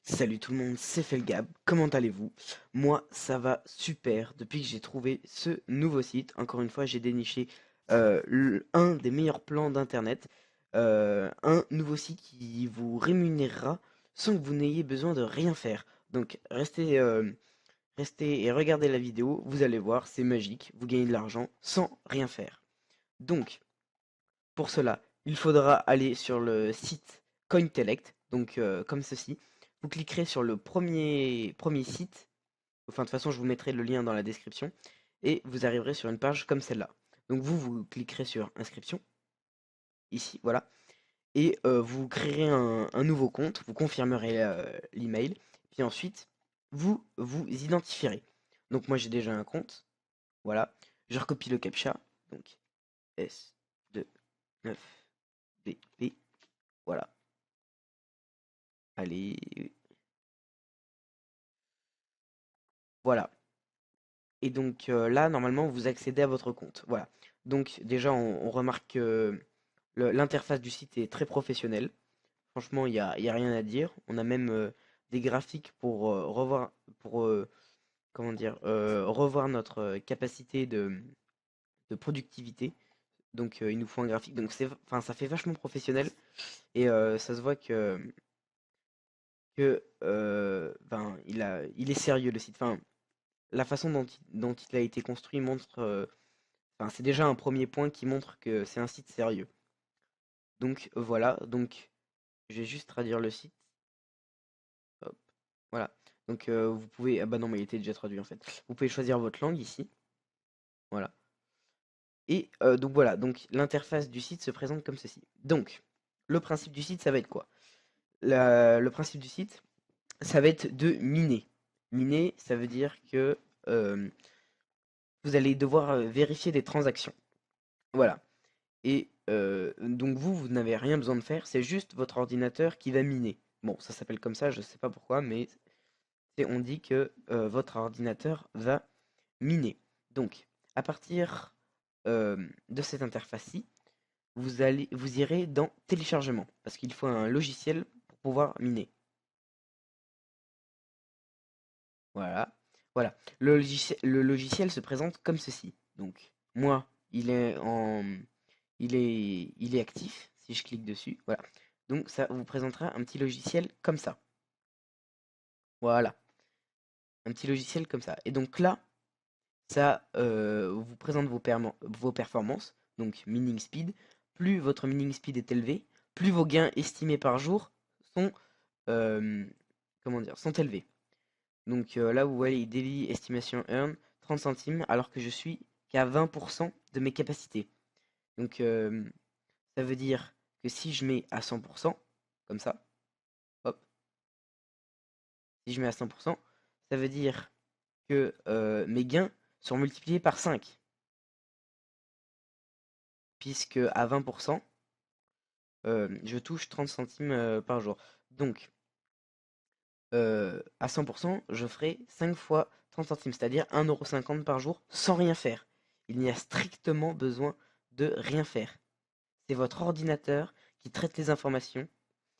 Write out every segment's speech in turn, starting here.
Salut tout le monde, c'est Felgab, comment allez-vous? Moi ça va super depuis que j'ai trouvé ce nouveau site. Encore une fois j'ai déniché un des meilleurs plans d'internet, un nouveau site qui vous rémunérera sans que vous n'ayez besoin de rien faire. Donc restez et regardez la vidéo, vous allez voir, c'est magique, vous gagnez de l'argent sans rien faire. Donc pour cela, il faudra aller sur le site Cointelect, donc comme ceci. Vous cliquerez sur le premier site. Enfin, de toute façon, je vous mettrai le lien dans la description. Et vous arriverez sur une page comme celle-là. Donc vous cliquerez sur inscription. Ici, voilà. Et vous créerez un nouveau compte. Vous confirmerez l'email. Puis ensuite, vous vous identifierez. Donc moi, j'ai déjà un compte. Voilà. Je recopie le captcha. Donc S29BP. Voilà. Allez. Voilà. Et donc là, normalement, vous accédez à votre compte. Voilà. Donc déjà, on remarque que l'interface du site est très professionnelle. Franchement, il y a rien à dire. On a même des graphiques pour revoir, pour comment dire, revoir notre capacité de productivité. Donc il nous faut un graphique. Donc enfin, ça fait vachement professionnel et ça se voit que ben, il est sérieux le site. Enfin, la façon dont il a été construit montre. Enfin, c'est déjà un premier point qui montre que c'est un site sérieux. Donc voilà, donc je vais juste traduire le site. Hop, voilà. Donc vous pouvez. Ah bah non, mais il était déjà traduit en fait. Vous pouvez choisir votre langue ici. Voilà. Et donc voilà, donc l'interface du site se présente comme ceci. Donc, le principe du site, ça va être quoi? Le principe du site, ça va être de miner. Miner, ça veut dire que euh, vous allez devoir vérifier des transactions. Voilà. Et donc vous n'avez rien besoin de faire, c'est juste votre ordinateur qui va miner. Bon, ça s'appelle comme ça, je sais pas pourquoi, mais on dit que votre ordinateur va miner. Donc, à partir de cette interface-ci, vous irez dans téléchargement, parce qu'il faut un logiciel pour pouvoir miner. Voilà. Voilà. Le logiciel se présente comme ceci. Donc, moi, il est actif. Si je clique dessus, voilà. Donc, ça vous présentera un petit logiciel comme ça. Voilà. Un petit logiciel comme ça. Et donc là, ça vous présente vos performances. Donc, mining speed. Plus votre mining speed est élevé, plus vos gains estimés par jour sont, euh, comment dire, sont élevés. Donc là, vous voyez, daily estimation earn 30 centimes alors que je suis qu'à 20% de mes capacités. Donc ça veut dire que si je mets à 100%, comme ça, hop, si je mets à 100%, ça veut dire que mes gains sont multipliés par 5. Puisque à 20%, je touche 30 centimes par jour. Donc à 100%, je ferai 5 fois 30 centimes, c'est-à-dire 1,50 € par jour sans rien faire. Il n'y a strictement besoin de rien faire. C'est votre ordinateur qui traite les informations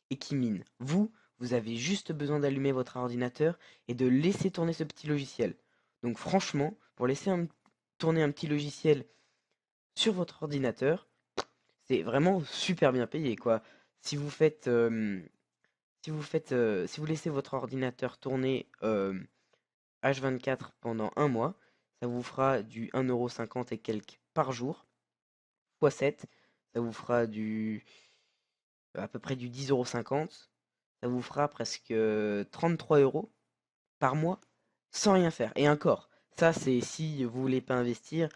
et qui mine. Vous avez juste besoin d'allumer votre ordinateur et de laisser tourner ce petit logiciel. Donc franchement, pour laisser tourner un petit logiciel sur votre ordinateur, c'est vraiment super bien payé, quoi. Si vous faites, si vous laissez votre ordinateur tourner H24 pendant un mois, ça vous fera du 1,50 € et quelques par jour, fois 7, ça vous fera à peu près du 10,50 €, ça vous fera presque 33 € par mois sans rien faire. Et encore, ça c'est si vous voulez pas investir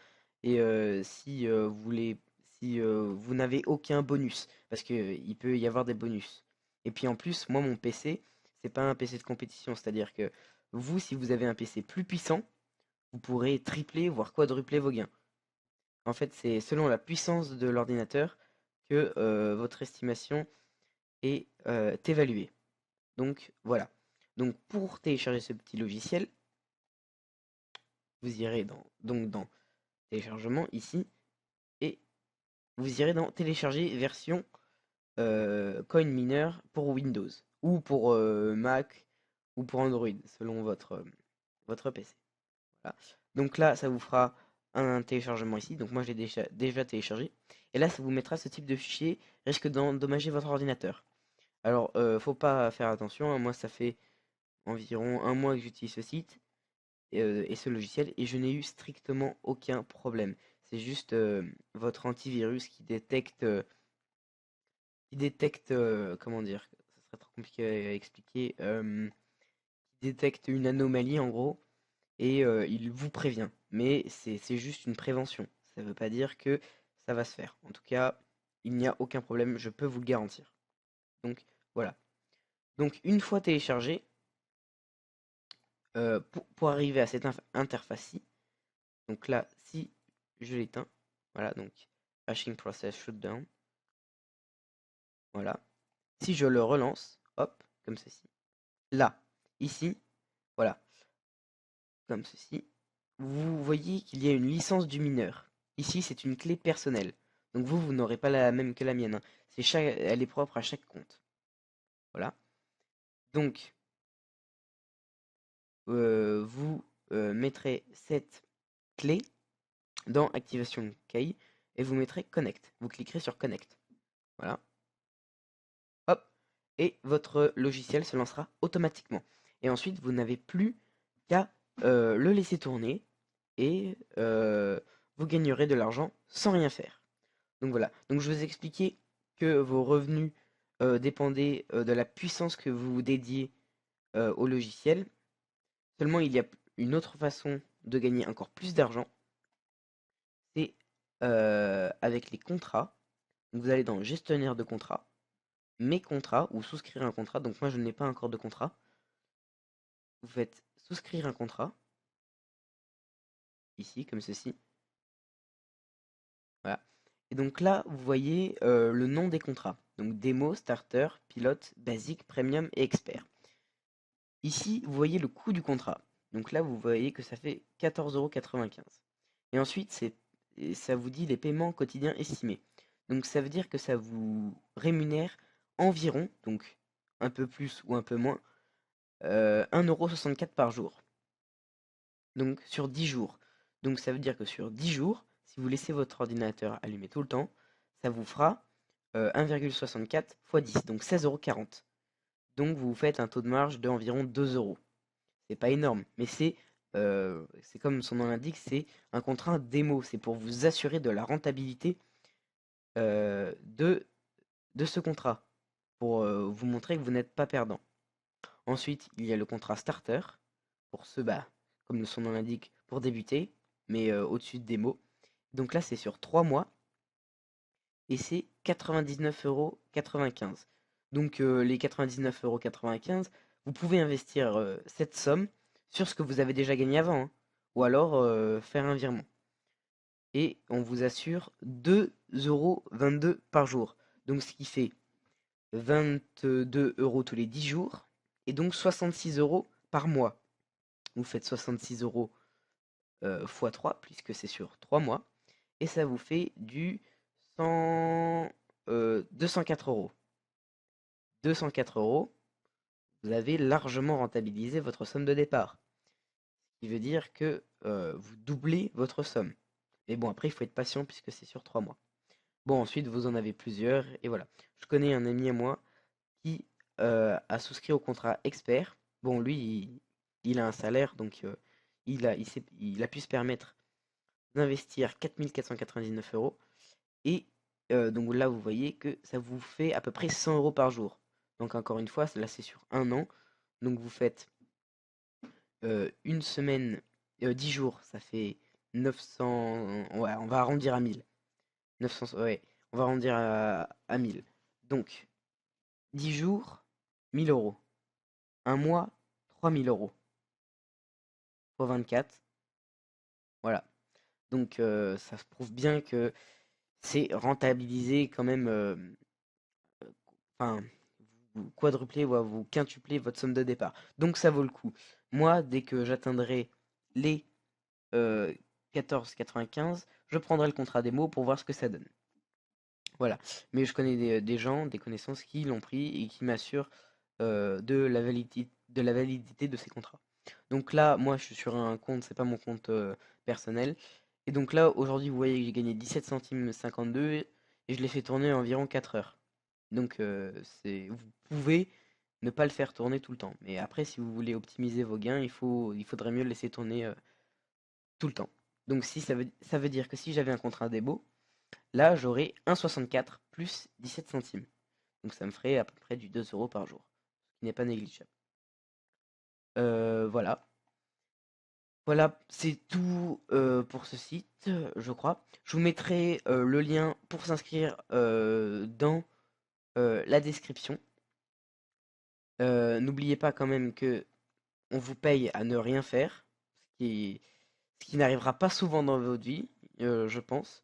et si vous n'avez aucun bonus, parce que il peut y avoir des bonus. Et puis en plus, moi mon PC, c'est pas un PC de compétition, c'est-à-dire que vous, si vous avez un PC plus puissant, vous pourrez tripler, voire quadrupler vos gains. En fait, c'est selon la puissance de l'ordinateur que votre estimation est évaluée. Donc voilà. Donc pour télécharger ce petit logiciel, vous irez dans téléchargement ici et vous irez dans télécharger version CoinMiner pour Windows ou pour Mac ou pour Android selon votre PC. Voilà. Donc là, ça vous fera un téléchargement ici. Donc moi, je l'ai déjà téléchargé. Et là, ça vous mettra ce type de fichier, risque d'endommager votre ordinateur. Alors, faut pas faire attention, hein. Moi, ça fait environ un mois que j'utilise ce site et ce logiciel et je n'ai eu strictement aucun problème. C'est juste votre antivirus qui détecte, comment dire, ça serait trop compliqué à expliquer, qui détecte une anomalie en gros et il vous prévient. Mais c'est juste une prévention. Ça ne veut pas dire que ça va se faire. En tout cas, il n'y a aucun problème, je peux vous le garantir. Donc voilà. Donc une fois téléchargé, pour arriver à cette interface-ci, donc là, si je l'éteins, voilà, donc hashing process shutdown, voilà. Si je le relance, hop, comme ceci, là, ici, voilà, comme ceci, vous voyez qu'il y a une licence du mineur. Ici, c'est une clé personnelle. Donc vous n'aurez pas la même que la mienne, hein. Elle est propre à chaque compte. Voilà. Donc, vous mettrez cette clé dans Activation Key et vous mettrez Connect. Vous cliquerez sur Connect. Voilà. Hop. Et votre logiciel se lancera automatiquement. Et ensuite, vous n'avez plus qu'à le laisser tourner et vous gagnerez de l'argent sans rien faire. Donc voilà. Donc je vous ai expliqué que vos revenus dépendaient de la puissance que vous dédiez au logiciel. Seulement, il y a une autre façon de gagner encore plus d'argent. C'est avec les contrats. Donc vous allez dans gestionnaire de contrats, mes contrats ou souscrire un contrat. Donc moi je n'ai pas encore de contrat. Vous faites souscrire un contrat ici comme ceci. Voilà. Et donc là vous voyez le nom des contrats. Donc démo, starter, pilote, basique, premium et expert. Ici vous voyez le coût du contrat. Donc là vous voyez que ça fait 14,95 €. Et ensuite ça vous dit les paiements quotidiens estimés. Donc ça veut dire que ça vous rémunère environ, donc un peu plus ou un peu moins, 1,64 € par jour. Donc sur 10 jours. Donc ça veut dire que sur 10 jours, si vous laissez votre ordinateur allumé tout le temps, ça vous fera 1,64 x 10, donc 16,40 €. Donc vous faites un taux de marge d'environ 2 euros. C'est pas énorme, mais c'est comme son nom l'indique, c'est un contrat démo. C'est pour vous assurer de la rentabilité de ce contrat, pour vous montrer que vous n'êtes pas perdant. Ensuite, il y a le contrat starter, pour ceux, bah, comme son nom l'indique, pour débuter, mais au-dessus de démo. Donc là, c'est sur 3 mois, et c'est 99,95 €. Donc les 99,95 €, vous pouvez investir cette somme sur ce que vous avez déjà gagné avant, hein, ou alors faire un virement. Et on vous assure 2,22 € par jour. Donc ce qui fait 22 € tous les 10 jours, et donc 66 € par mois. Vous faites 66 € x 3, puisque c'est sur 3 mois, et ça vous fait du 204 €. 204 €, vous avez largement rentabilisé votre somme de départ. Ce qui veut dire que vous doublez votre somme. Mais bon, après, il faut être patient puisque c'est sur 3 mois. Bon, ensuite, vous en avez plusieurs, et voilà. Je connais un ami à moi qui a souscrit au contrat expert. Bon, lui, il a un salaire, donc il a pu se permettre d'investir 4 499 €. Et donc là, vous voyez que ça vous fait à peu près 100 € par jour. Donc encore une fois, là, c'est sur un an. Donc vous faites une semaine, 10 jours, ça fait 900. Ouais, on va arrondir à 1000. 900, ouais, on va arrondir à 1000. Donc 10 jours, 1000 €. Un mois, 3000 € pour 24. Voilà. Donc ça se prouve bien que c'est rentabilisé quand même. Enfin, vous quadruplez ou vous quintuplez votre somme de départ. Donc ça vaut le coup. Moi, dès que j'atteindrai les 14,95, je prendrai le contrat démo pour voir ce que ça donne. Voilà. Mais je connais des gens, des connaissances qui l'ont pris et qui m'assurent de la validité de ces contrats. Donc là, moi, je suis sur un compte, c'est pas mon compte personnel. Et donc là, aujourd'hui, vous voyez que j'ai gagné 17 centimes 52 et je l'ai fait tourner environ 4 heures. Donc vous pouvez ne pas le faire tourner tout le temps. Mais après, si vous voulez optimiser vos gains, il faudrait mieux le laisser tourner tout le temps. Donc si ça veut dire que si j'avais un contrat débo, là, j'aurais 1,64 plus 17 centimes. Donc ça me ferait à peu près du 2 euros par jour, ce qui n'est pas négligeable. Voilà. Voilà, c'est tout pour ce site, je crois. Je vous mettrai le lien pour s'inscrire dans la description. N'oubliez pas quand même que on vous paye à ne rien faire, ce qui n'arrivera pas souvent dans votre vie, je pense,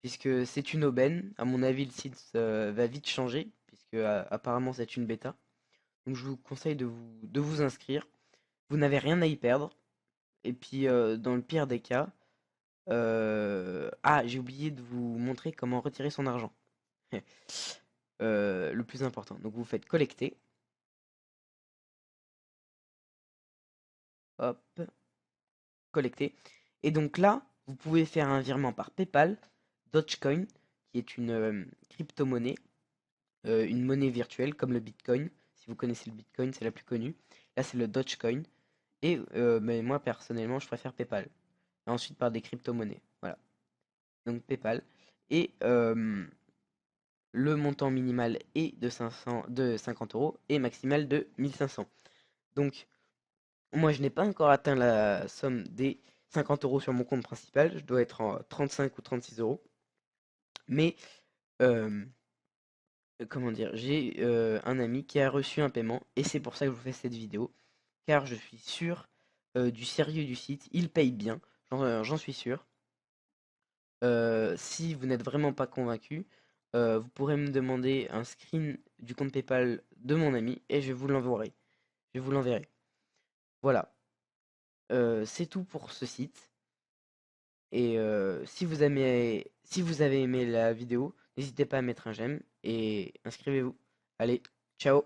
puisque c'est une aubaine. À mon avis, le site va vite changer, puisque apparemment c'est une bêta. Donc je vous conseille de vous inscrire. Vous n'avez rien à y perdre. Et puis dans le pire des cas, ah, j'ai oublié de vous montrer comment retirer son argent. Le plus important. Donc vous faites collecter. Hop, collecter. Et donc là, vous pouvez faire un virement par PayPal, Dogecoin, qui est une crypto-monnaie, une monnaie virtuelle comme le Bitcoin. Si vous connaissez le Bitcoin, c'est la plus connue. Là, c'est le Dogecoin. Et mais moi, personnellement, je préfère PayPal. Et ensuite, par des crypto-monnaies. Voilà. Donc PayPal. Et le montant minimal est de 50 euros et maximal de 1500. Donc, moi, je n'ai pas encore atteint la somme des 50 euros sur mon compte principal. Je dois être en 35 ou 36 euros. Mais, euh, comment dire, j'ai un ami qui a reçu un paiement et c'est pour ça que je vous fais cette vidéo. Car je suis sûr du sérieux du site. Il paye bien, j'en suis sûr. Si vous n'êtes vraiment pas convaincu, vous pourrez me demander un screen du compte PayPal de mon ami et je vous l'enverrai. Je vous l'enverrai. Voilà. C'est tout pour ce site. Et si vous avez aimé la vidéo, n'hésitez pas à mettre un j'aime et inscrivez-vous. Allez, ciao!